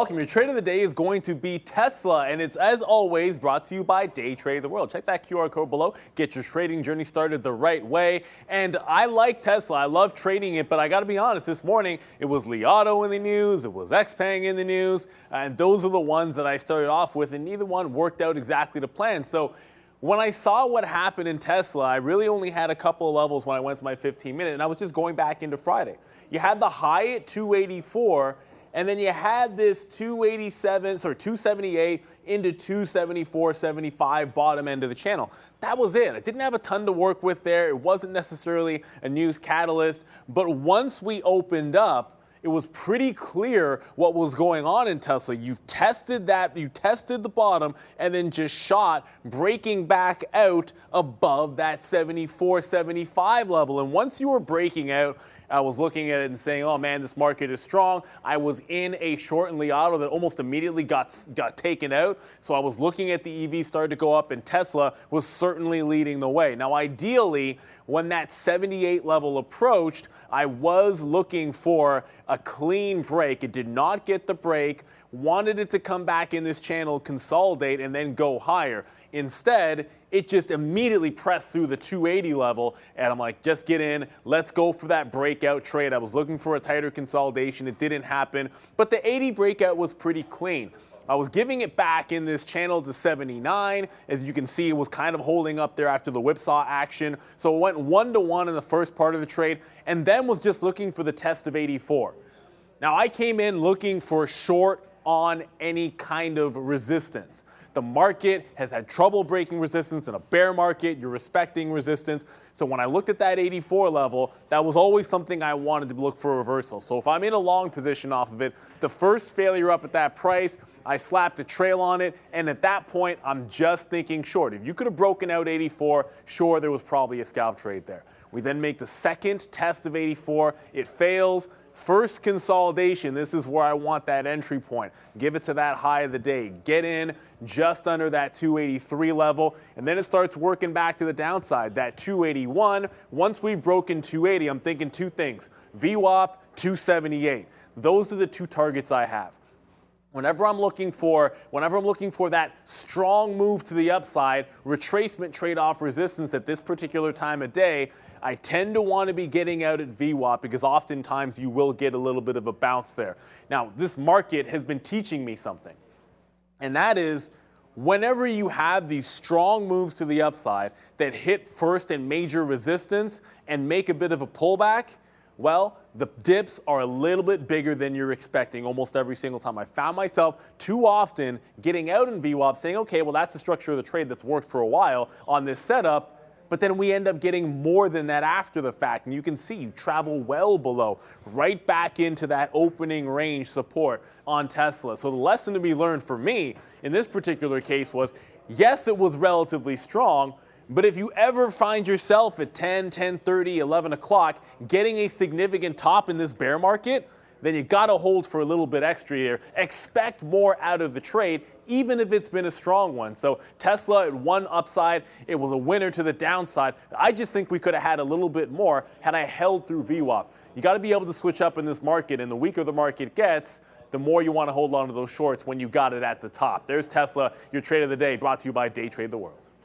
welcome. Your trade of the day is going to be Tesla, and it's, as always, brought to you by TraderTV.Live. Check that QR code below. Get your trading journey started the right way. And I like Tesla. I love trading it, but I got to be honest, this morning, it was Li Auto in the news, it was XPeng in the news, and those are the ones that I started off with, and neither one worked out exactly to plan. So when I saw what happened in Tesla, I really only had a couple of levels when I went to my 15-minute, and I was just going back into Friday. You had the high at 284, and then you had this 278 into 274.75 bottom end of the channel. That was it. I didn't have a ton to work with there. It wasn't necessarily a news catalyst, but once we opened up, it was pretty clear what was going on in Tesla. You've tested that, you tested the bottom, and then just shot, breaking back out above that 74.75 level. And once you were breaking out, I was looking at it and saying, oh man, this market is strong. I was in a short in Li Auto that almost immediately got taken out. So I was looking at the EV start to go up, and Tesla was certainly leading the way. Now, ideally, when that 78 level approached, I was looking for a clean break. It did not get the break. Wanted it to come back in this channel, consolidate, and then go higher. Instead, it just immediately pressed through the 280 level, and I'm like, just get in, let's go for that breakout trade. I was looking for a tighter consolidation. It didn't happen, but the 80 breakout was pretty clean. I was giving it back in this channel to 79. As you can see, it was kind of holding up there after the whipsaw action. So it went 1-to-1 in the first part of the trade, and then was just looking for the test of 84. Now, I came in looking for short on any kind of resistance. The market has had trouble breaking resistance. In a bear market, you're respecting resistance. So when I looked at that 84 level, that was always something I wanted to look for a reversal. So if I'm in a long position off of it, the first failure up at that price, I slapped a trail on it, and at that point, I'm just thinking short. If you could have broken out 84, sure, there was probably a scalp trade there. We then make the second test of 84. It fails. First consolidation, this is where I want that entry point. Give it to that high of the day. Get in just under that 283 level, and then it starts working back to the downside, that 281. Once we've broken 280, I'm thinking two things. VWAP, 278. Those are the two targets I have. Whenever I'm looking for that strong move to the upside, retracement trade-off resistance at this particular time of day, I tend to want to be getting out at VWAP because oftentimes you will get a little bit of a bounce there. Now, this market has been teaching me something, and that is whenever you have these strong moves to the upside that hit first and major resistance and make a bit of a pullback, well, the dips are a little bit bigger than you're expecting almost every single time. I found myself too often getting out in VWAP saying, okay, well, that's the structure of the trade that's worked for a while on this setup, but then we end up getting more than that after the fact. And you can see you travel well below, right back into that opening range support on Tesla. So the lesson to be learned for me in this particular case was, yes, it was relatively strong, but if you ever find yourself at 10, 10:30, 11 o'clock getting a significant top in this bear market, then you got to hold for a little bit extra here. Expect more out of the trade, even if it's been a strong one. So Tesla at one upside, it was a winner to the downside. I just think we could have had a little bit more had I held through VWAP. You got to be able to switch up in this market, and the weaker the market gets, the more you want to hold on to those shorts when you got it at the top. There's Tesla, your trade of the day, brought to you by TraderTV.Live.